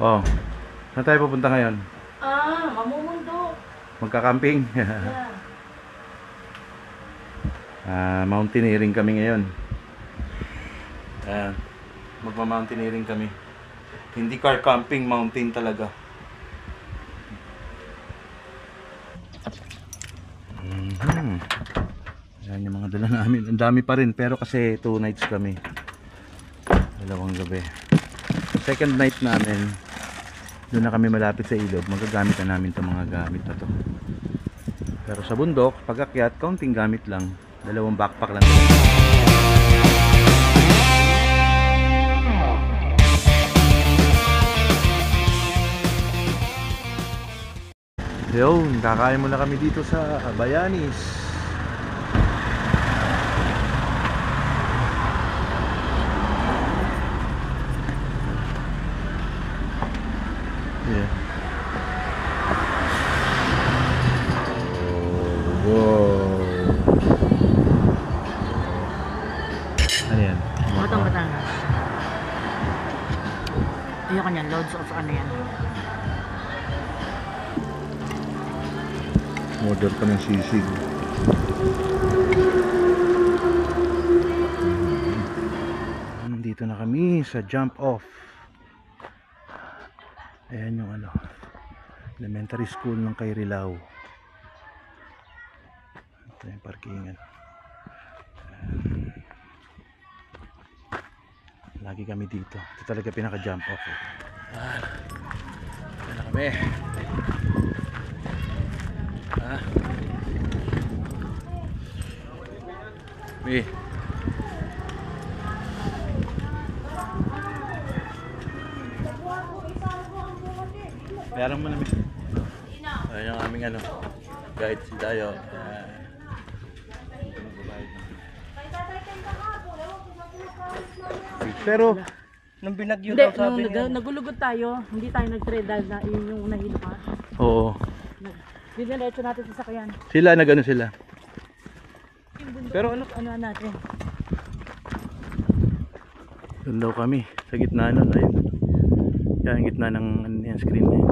Oh, saan tayo pupunta ngayon? Mamumundo. Magka-camping. Yeah. Mountaineering kami ngayon. Magma-mountaineering kami. Hindi car camping, mountain talaga. Yan yung mga dala namin. Ang dami pa rin pero kasi 2 nights kami. 2 gabi. Second night namin, doon na kami malapit sa ilog. Magagamit na namin itong mga gamit na to. Pero sa bundok, pag-akyat, kaunting gamit lang. 2 backpack lang. Yun, kakain muna kami dito sa Bayanis. Yeah. Oh, wow. Ano yan? Batang Batangas. Ayoko niyan, loads of ano yan. Order ka ng sisig. Dito na kami sa jump off. Ayan yung elementary school ng Kairilao. Ito yung parkingan. Lagi kami dito. Ito talaga pinaka jump off. Ito na kami. Bayaran mo namin. Ayan yung aming guide si Dayo. Pero Nung binagyo Hindi, daw sabi niya. nagulugod tayo. Hindi tayo nag-trade dahil na yun yung nahilo ka. oo. Diniretso natin sa sakyan. Sila sila. Pero Ano natin? doon daw kami sa gitna nun. Ayun. Yan, gitna ng screen na yun.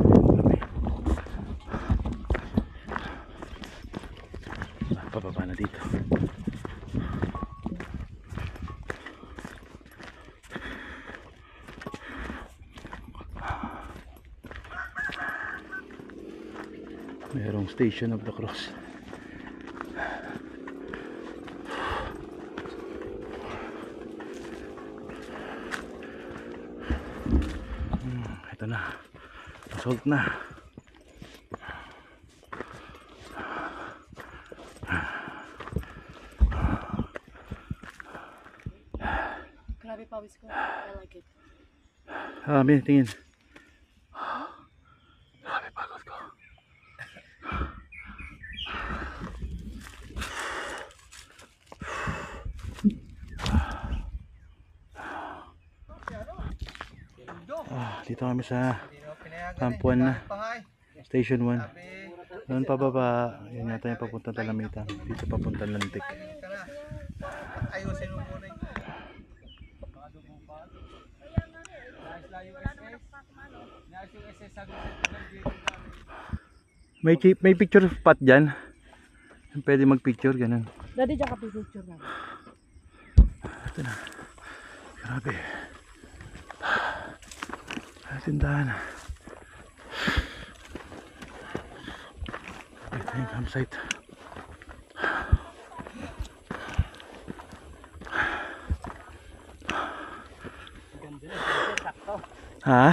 Pababa na dito. Mayroong Station of the Cross. Ito na. Assault na. Grabe pawis ko. I like it. Tingin. Grabe pagod ko. Dito kami sa Campuan na. Station 1. Doon pababa. Yan yata yung papunta Talamitan. Dito papunta Lantik. Ayusin mo muna. May picture spot dyan. Pwede mag-picture, ganun. Daddy, dyan ka picture na. Ito na. Grabe. Tindahan. Ito yung campsite. Ha?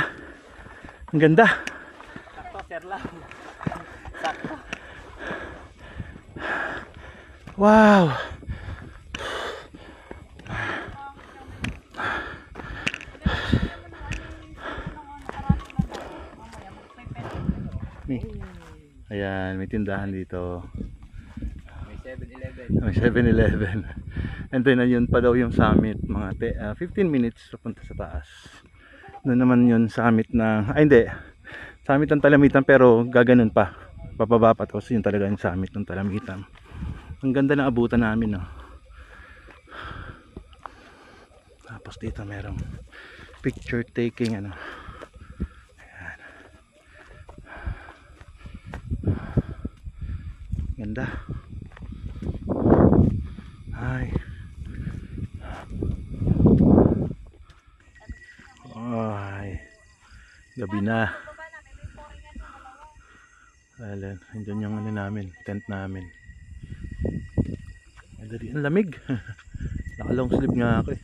Ang ganda. Sakto, sir lang. Sakto. Wow. Ayan, may tindahan dito. May 7-Eleven. May 7-Eleven. And then ayun pa daw yung summit, mga 15 minutes papunta sa taas. Doon naman yung summit na, hindi, summit ng Talamitan pero gaganon pa. Papaba pa tapos yun talaga yung summit ng Talamitan. Ang ganda ng abutan namin, no. Tapos dito merong picture taking, ganda. Ay. Ay. Gabi na. Ayan, andun yung ano namin, tent namin. Ang lamig. Naka-long sleeve nga ako eh.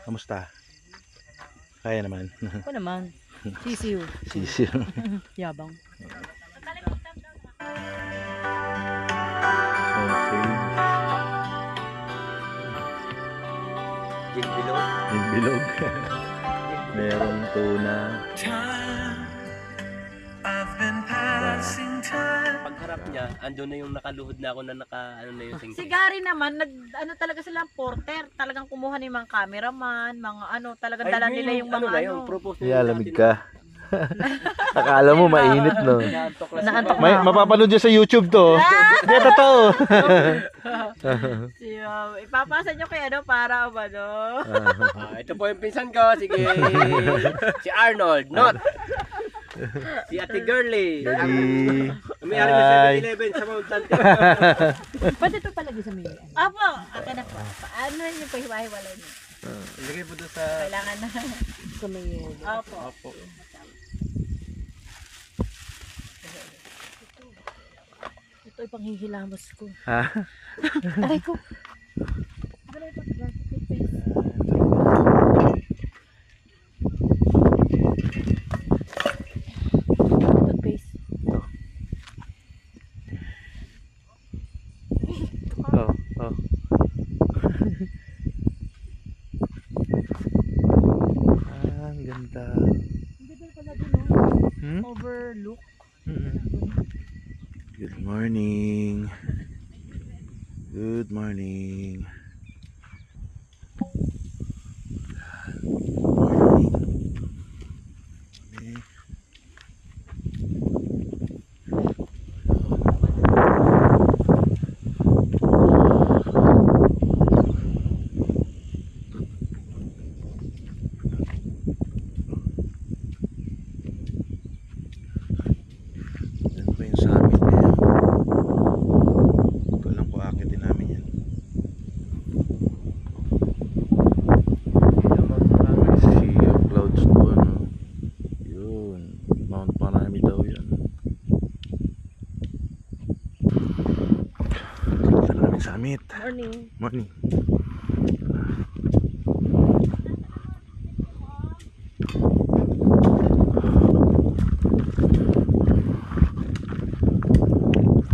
Kamusta? Kaya naman. Ako naman. Sisiw. Sisiyo. Yabang. Okay. Gin bilog. Yung bilog. Merong tuna. Pagharap niya, andun na yung nakaluhod na ako na ano na yung Si singking. Gary naman, ano talaga silang porter. Talagang kumuha ni mga cameraman, mga ano, talagang dala nila yung mga ano na ano. yung propose Iyalamig ka. Akala mo mainit, no? Naantok May mapapanood dyan sa YouTube to. Hindi, totoo. Ipapasa nyo kay ano para ba no? Ito po yung pinsan ko, sige. Si Arnold, not. Si Ate Girly. Lagi. May-ari ng 7-Eleven sa Mount Lantic. Pwede ito palagi sa mga. Apo, akin na po. Ano yung pahiwa-hiwalay nyo? Ilagay po doon sa... Kailangan na. Sa mga. Opo. Ito ay panghihilamos ko. Ha? Aray ko. Toothpaste. Oh, oh. Ang ganda. Hindi ba pala din no? Hmm? Overlook. Good morning. Good morning. Morning. Yan po yung summit ngayon. Hindi ko alam kung akitin namin yan. Sea of clouds po, ano. Yun. Mount Marami daw yan. Ito na namin summit. Morning. Morning.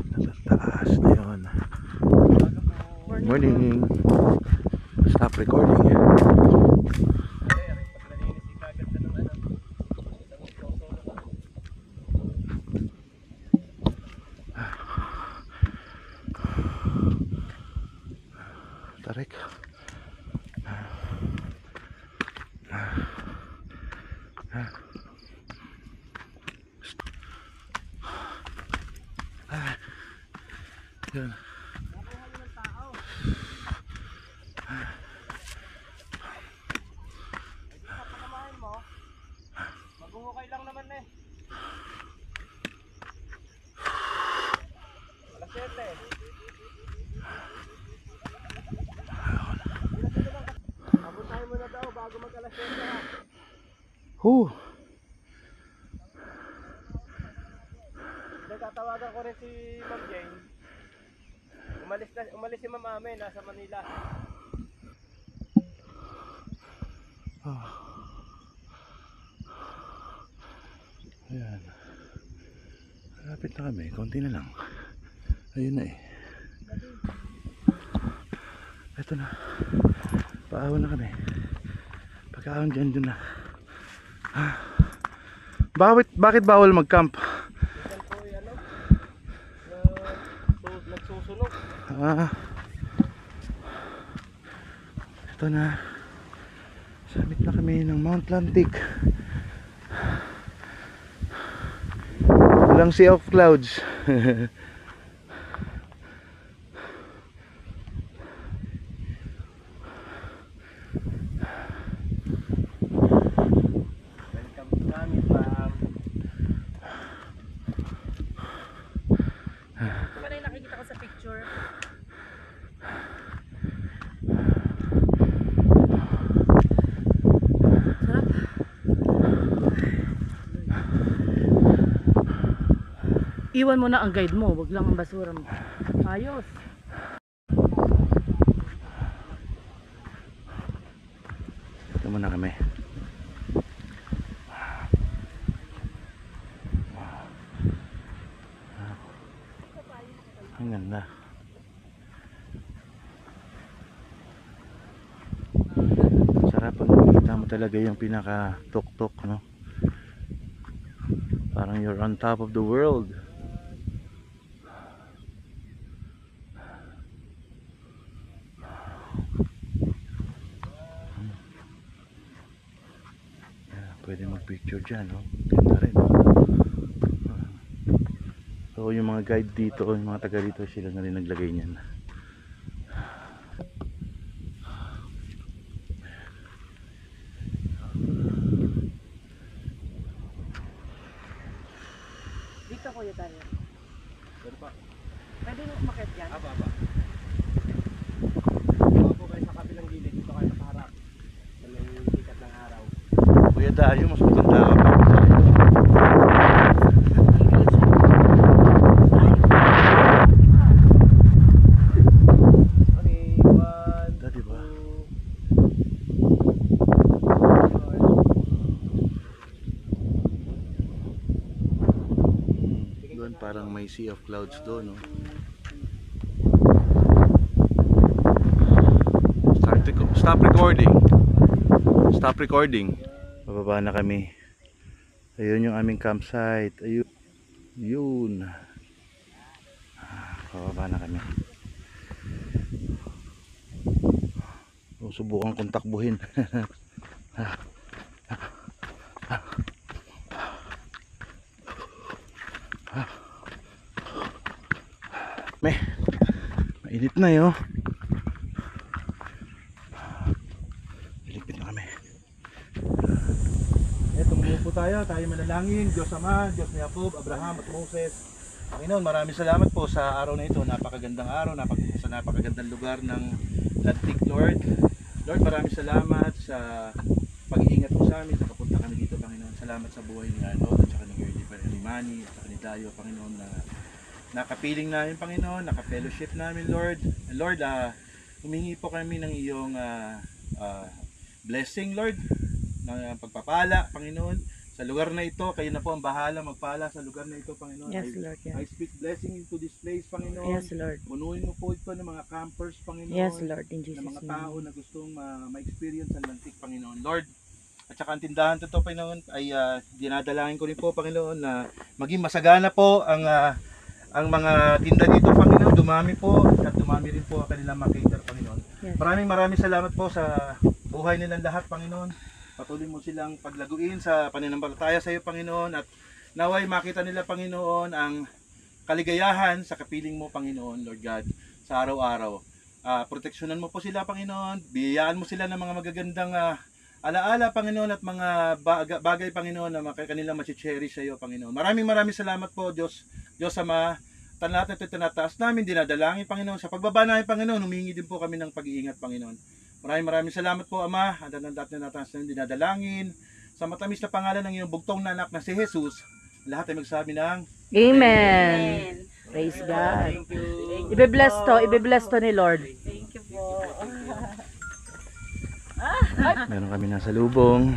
Nasa taas na yun. Morning. Stop recording. Tarik. Yun. Maghuhukay lang naman eh. Alas 7. Abuntahin mo na daw bago mag-alas 7 ha. Huh. Tatawagan ko rin si Ma'am Jane. Umalis si Ma'am Ame, nasa Manila. Ayan. Lapit na kami. Konti na lang. Ayun na eh. Ito na. Paahon na kami. Pagkaahon dyan na. Bakit bawal mag-camp? Minsan po yung nagsusunog. Ito na. Summit na kami ng Mount Lantic. Walang sea of clouds. Iwan mo na ang guide mo, wag lang ang basura mo. Ayos. Ito muna kami. Ang ganda. Sarap pag nakikita mo talaga yung pinaka tuk-tuk, no? Parang you're on top of the world. Pwede mag-picture dyan, no? Ganda rin. So yung mga guide dito, yung mga taga dito, sila na rin naglagay niyan. Dito kuya tayo. Pwede pa. Pwede mo umakit yan. Aba. Baka po kayo sa kabilang gilid, dito kayo nakaharap. Sa may sikat ng araw. Kuya Dayo, mas matanda ka pa sa akin. Okay, 1, Dati ba? 2, Doon parang may sea of clouds doon, no? Stop recording. Stop recording. Bababa na kami. Ayun yung aming campsite. Ayun. Yun. Bababa na kami. Subukan kong takbuhin. Mainit na yun. Ilipit na kami. Eto, po tayo manalangin. Diyos Ama, Diyos ni Jacob, Abraham at Moses. Panginoon, maraming salamat po sa araw na ito. Napakagandang araw, sa napakagandang lugar ng Lantik, Lord. Lord, maraming salamat sa pag-iingat mo sa amin. Nakapunta kami dito, Panginoon. Salamat sa buhay ni Arnold at saka ni Gertie, ni Manny at saka ni Dayo, Panginoon, na nakapiling namin, Panginoon, naka-fellowship namin, Lord. And Lord, humingi po kami ng iyong blessing, Lord, ng pagpapala, Panginoon. Sa lugar na ito, kayo na po ang bahala magpala sa lugar na ito, Panginoon. Yes, Lord. I Yes. speak blessing into this place, Panginoon. Yes, Lord. Punuin mo po ito ng mga campers, Panginoon. Yes, Lord. In Ng Jesus' mga name. tao na gustong ma-experience ang Lantik, Panginoon. Lord, at saka ang tindahan to, Panginoon, ay dinadalangin ko rin po, Panginoon, na maging masagana po ang mga tinda dito, Panginoon. Dumami po at dumami rin po ang kanilang mga cater, Panginoon. Yes. Maraming salamat po sa buhay nilang lahat, Panginoon. Patuloy mo silang paglaguin sa pananampalataya sa iyo, Panginoon, at naway makita nila, Panginoon, ang kaligayahan sa kapiling mo, Panginoon, Lord God, sa araw-araw. Proteksyonan mo po sila, Panginoon. Biyayaan mo sila ng mga magagandang alaala, Panginoon, at mga bagay, Panginoon, na kanilang ma-cherish sa iyo, Panginoon. Maraming salamat po, Diyos Ama. Lahat na ito tinataas namin, dinadalangin, Panginoon. Sa pagbaba namin, Panginoon, humingi din po kami ng pag-iingat, Panginoon. Maraming salamat po, Ama. At lahat na nataas namin, dinadalangin. Sa matamis na pangalan ng iyong bugtong na anak na si Jesus, lahat ay magsabi ng Amen. Praise God. Thank you. Ibe-bless to ni Lord. Thank you po. meron kami nasa lubong.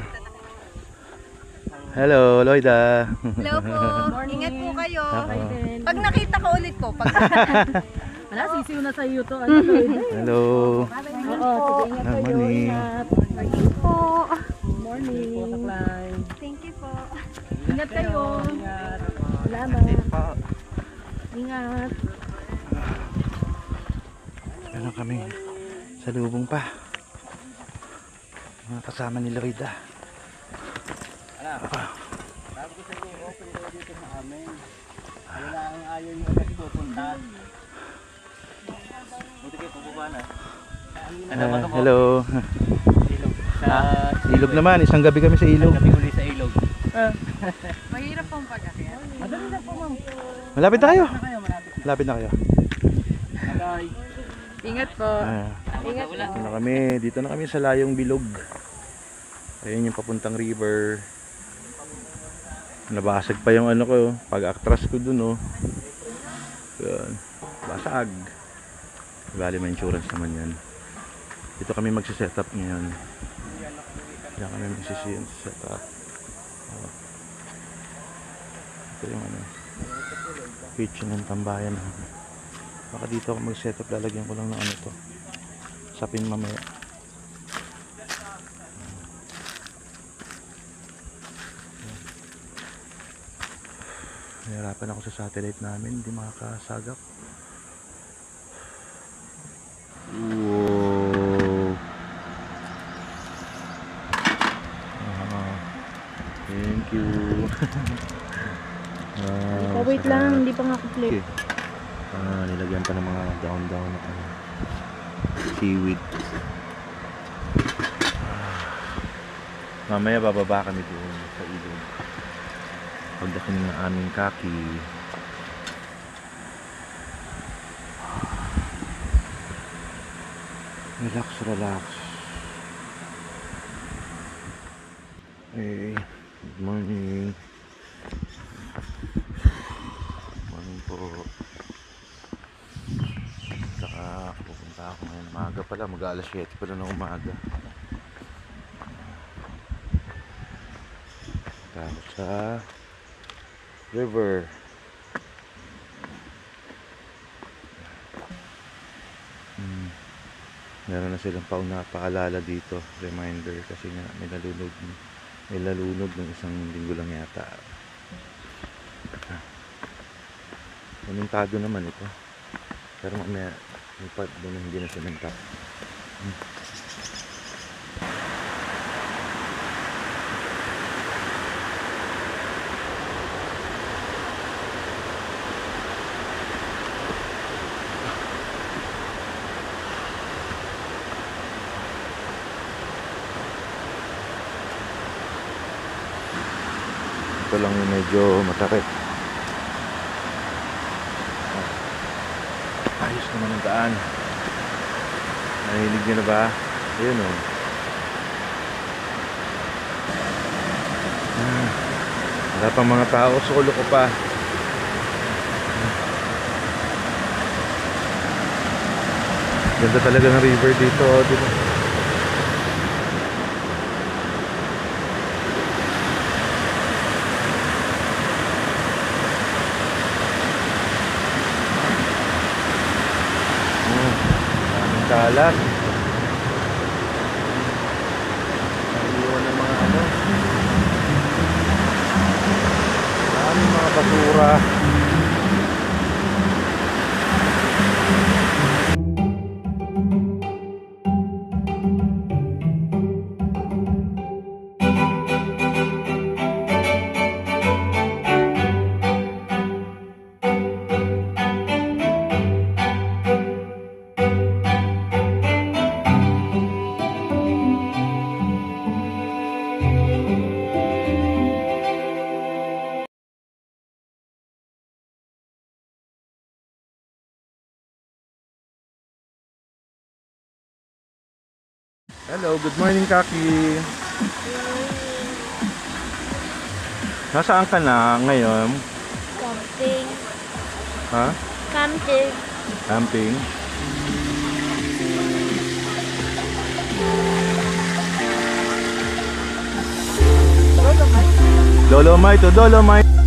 Hello, Loida. Hello po. Ingat po kayo. Oo. Pag nakita ko ulit po, Wala, sisiw na sa iyo to. Hello. Oo, sige, ingat kayo. Morning. Ingat. po. Morning. Thank you po. Ingat kayo. Salamat. Ingat. Meron kami sa lubong pa. Mga kasama ni Loida. Sabi ko sa inyo, open daw dito sa amin. Wala ang ayaw nyo kasi pupunta. Buti kayo pababa na. Hello. Ilog. Ilog naman, isang gabi kami sa ilog. Gabi uli sa ilog. Mahirap pong pag-akyat. Madali na po, ma'am. Malapit na kayo. Malapit. Malapit na kayo. Bye. Ingat po. Ingat. Dito na kami. Dito na kami sa Layong Bilog. Ayun yung papuntang river. Nabasag pa yung ano ko, pag-actras ko dun, oh. Yan. Basag. Bali may insurance naman yan. Dito kami magsiset up ngayon. Diyan kami magsiset up. Ito yung ano, kitchen ng tambayan. Baka dito ako mag-set up, lalagyan ko lang ng ano to, sapin mamaya. Nahirapan ako sa satellite namin, hindi makakasagap. Wow. Thank you. Wait lang, hindi pa nga complete. Nilagyan pa ng mga down na ano, seaweed. Mamaya bababa kami doon sa ilog. Pagdating ng aming kaki. Relax, relax. Hey, good morning. Morning po. Saka pupunta ako ngayon. Maaga pala, mag-alas 7 pala ng umaga. Tapos sa river. Meron na silang paalala dito, reminder, kasi nga may lalunod ng isang linggo lang yata. Sementado naman ito, pero may part doon na hindi na sementado. Ito lang yung medyo matakit. Ayos naman ang daan. Nahilig nyo na ba? Ayun o. Wala pang mga tao. Solo ko pa. Ganda talaga ng river dito. Dito. Kalat. Naiiwan ng mga ano. Maraming mga basura. Hello, good morning Kaki. Nasaan ka na ngayon? Camping. Ha? Camping. Camping? Dolomite to Dolomite.